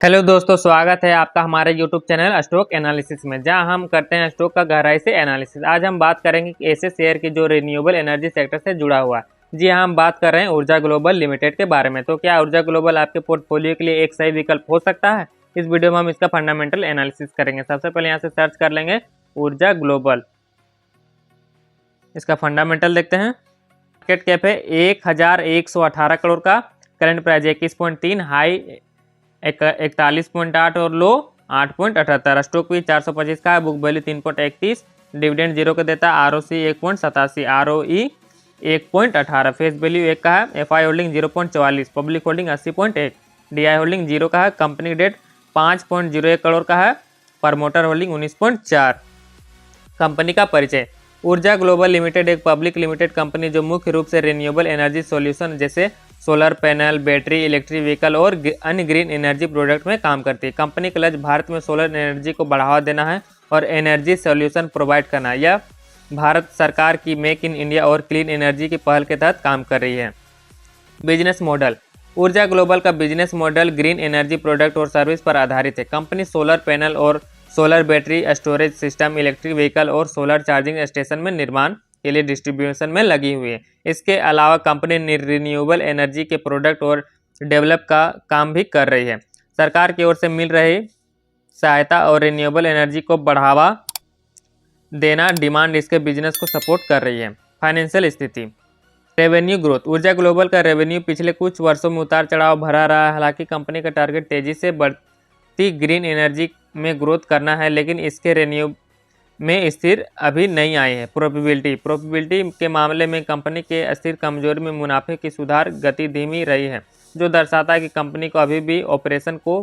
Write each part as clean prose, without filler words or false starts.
Hello दोस्तों, स्वागत है आपका हमारे यूट्यूब चैनल स्टॉक एनालिसिस में, जहां हम करते हैं स्टॉक का गहराई से एनालिसिस। आज हम बात करेंगे कि ऐसे शेयर की जो रिन्यूएबल एनर्जी सेक्टर से जुड़ा हुआ है। जी हाँ, हम बात कर रहे हैं ऊर्जा ग्लोबल लिमिटेड के बारे में। तो क्या ऊर्जा ग्लोबल आपके पोर्टफोलियो के लिए एक सही विकल्प हो सकता है? इस वीडियो में हम इसका फंडामेंटल एनालिसिस करेंगे। सबसे पहले यहाँ से सर्च कर लेंगे ऊर्जा ग्लोबल। इसका फंडामेंटल देखते हैं। मार्केट कैप है 1118 करोड़ का, करंट प्राइस 21.3, हाई 41.8 और लो 8.78। स्टॉक भी 425 का है, बुक वैल्यू 3.31, डिविडेंड 0 का देता है, आरओसी 1.87, आरओई 1.18, फेस वैल्यू 1 का है, FI holding 0.44, public holding 80.1, DI holding 0 का है, कंपनी डेट 5.01 करोड़ का है, प्रमोटर होल्डिंग 19.4। कंपनी का परिचय। ऊर्जा ग्लोबल लिमिटेड एक पब्लिक लिमिटेड कंपनी जो मुख्य रूप से रिन्यूएबल एनर्जी सॉल्यूशन जैसे solar panel, battery, electric vehicle और अन्य ग्रीन एनर्जी प्रोडक्ट में काम करती है। कंपनी का लक्ष्य भारत में सोलर एनर्जी को बढ़ावा देना है और एनर्जी सॉल्यूशन प्रोवाइड करना। यह भारत सरकार की मेक इन इंडिया और क्लीन एनर्जी की पहल के तहत काम कर रही है। Business model. ऊर्जा ग्लोबल का business model green energy product और सर्विस पर आधारित है। कंपनी सोलर पैनल और solar battery storage system, electric vehicle और सोलर चार्जिंग स्टेशन में निर्माण के लिए डिस्ट्रीब्यूशन में लगी हुई है। इसके अलावा कंपनी रिन्यूएबल एनर्जी के प्रोडक्ट और डेवलप का काम भी कर रही है। सरकार की ओर से मिल रही सहायता और रिन्यूएबल एनर्जी को बढ़ावा देना डिमांड इसके बिजनेस को सपोर्ट कर रही है। फाइनेंशियल स्थिति। Revenue growth. ऊर्जा ग्लोबल का रेवेन्यू पिछले कुछ वर्षों में उतार चढ़ाव भरा रहा है। हालांकि कंपनी का टारगेट तेजी से बढ़ती ग्रीन एनर्जी में ग्रोथ करना है, लेकिन इसके रेवेन्यू में स्थिर अभी नहीं आई है। प्रोफिटेबिलिटी के मामले में कंपनी के स्थिर कमजोरी में मुनाफे की सुधार गति धीमी रही है, जो दर्शाता है कि कंपनी को अभी भी ऑपरेशन को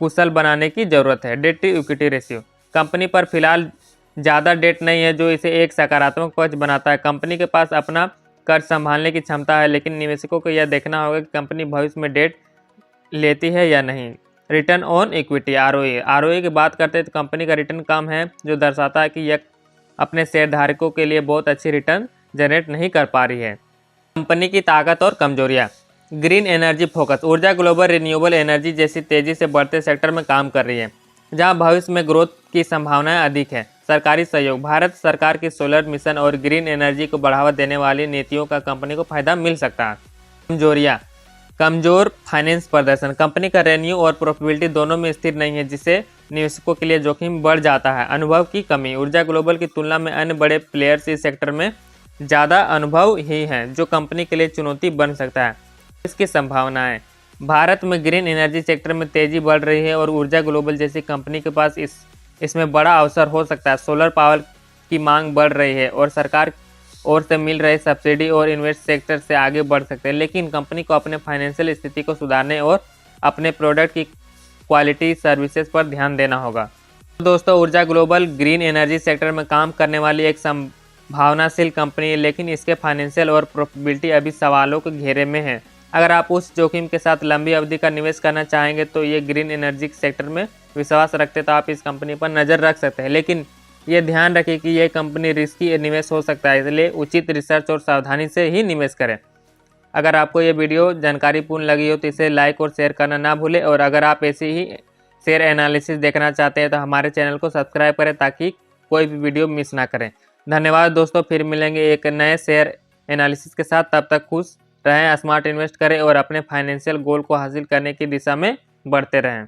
कुशल बनाने की जरूरत है। Debt to equity ratio. Company पर फिलहाल ज़्यादा डेट नहीं है, जो इसे एक सकारात्मक पक्ष बनाता है। कंपनी के पास अपना कर्ज संभालने की क्षमता है, लेकिन निवेशकों को यह देखना होगा कि कंपनी भविष्य में डेट लेती है या नहीं। रिटर्न ऑन इक्विटी आरओई की बात करते हैं तो कंपनी का रिटर्न कम है, जो दर्शाता है कि यह अपने शेयर धारकों के लिए बहुत अच्छी रिटर्न जनरेट नहीं कर पा रही है। कंपनी की ताकत और कमजोरियां। Green energy focus. ऊर्जा ग्लोबल रिन्यूएबल एनर्जी जैसी तेजी से बढ़ते सेक्टर में काम कर रही है, जहां भविष्य में ग्रोथ की संभावनाएं अधिक है। सरकारी सहयोग। भारत सरकार की सोलर मिशन और ग्रीन एनर्जी को बढ़ावा देने वाली नीतियों का कंपनी को फायदा मिल सकता है। कमजोरियां। कमजोर फाइनेंस प्रदर्शन। कंपनी का रेवेन्यू और प्रॉफिटेबिलिटी दोनों में स्थिर नहीं है, जिससे निवेशकों के लिए जोखिम बढ़ जाता है। अनुभव की कमी। ऊर्जा ग्लोबल की तुलना में अन्य बड़े प्लेयर्स इस सेक्टर में ज़्यादा अनुभव ही हैं, जो कंपनी के लिए चुनौती बन सकता है। इसकी संभावनाएं। भारत में ग्रीन एनर्जी सेक्टर में तेजी बढ़ रही है और ऊर्जा ग्लोबल जैसी कंपनी के पास इसमें बड़ा अवसर हो सकता है। सोलर पावर की मांग बढ़ रही है और सरकार और से मिल रहे सब्सिडी और इन्वेस्ट सेक्टर से आगे बढ़ सकते हैं, लेकिन कंपनी को अपने फाइनेंशियल स्थिति को सुधारने और अपने प्रोडक्ट की क्वालिटी सर्विसेज पर ध्यान देना होगा। तो दोस्तों, ऊर्जा ग्लोबल ग्रीन एनर्जी सेक्टर में काम करने वाली एक संभावनाशील कंपनी है, लेकिन इसके फाइनेंशियल और प्रॉफिटेबिलिटी अभी सवालों के घेरे में है। अगर आप उस जोखिम के साथ लंबी अवधि का निवेश करना चाहेंगे तो ये ग्रीन एनर्जी सेक्टर में विश्वास रखते तो आप इस कंपनी पर नज़र रख सकते हैं, लेकिन ये ध्यान रखें कि यह कंपनी रिस्की निवेश हो सकता है, इसलिए उचित रिसर्च और सावधानी से ही निवेश करें। अगर आपको ये वीडियो जानकारीपूर्ण लगी हो तो इसे लाइक और शेयर करना ना भूलें, और अगर आप ऐसे ही शेयर एनालिसिस देखना चाहते हैं तो हमारे चैनल को सब्सक्राइब करें ताकि कोई भी वीडियो मिस ना करें। धन्यवाद दोस्तों, फिर मिलेंगे एक नए शेयर एनालिसिस के साथ। तब तक खुश रहें, स्मार्ट इन्वेस्ट करें और अपने फाइनेंशियल गोल को हासिल करने की दिशा में बढ़ते रहें।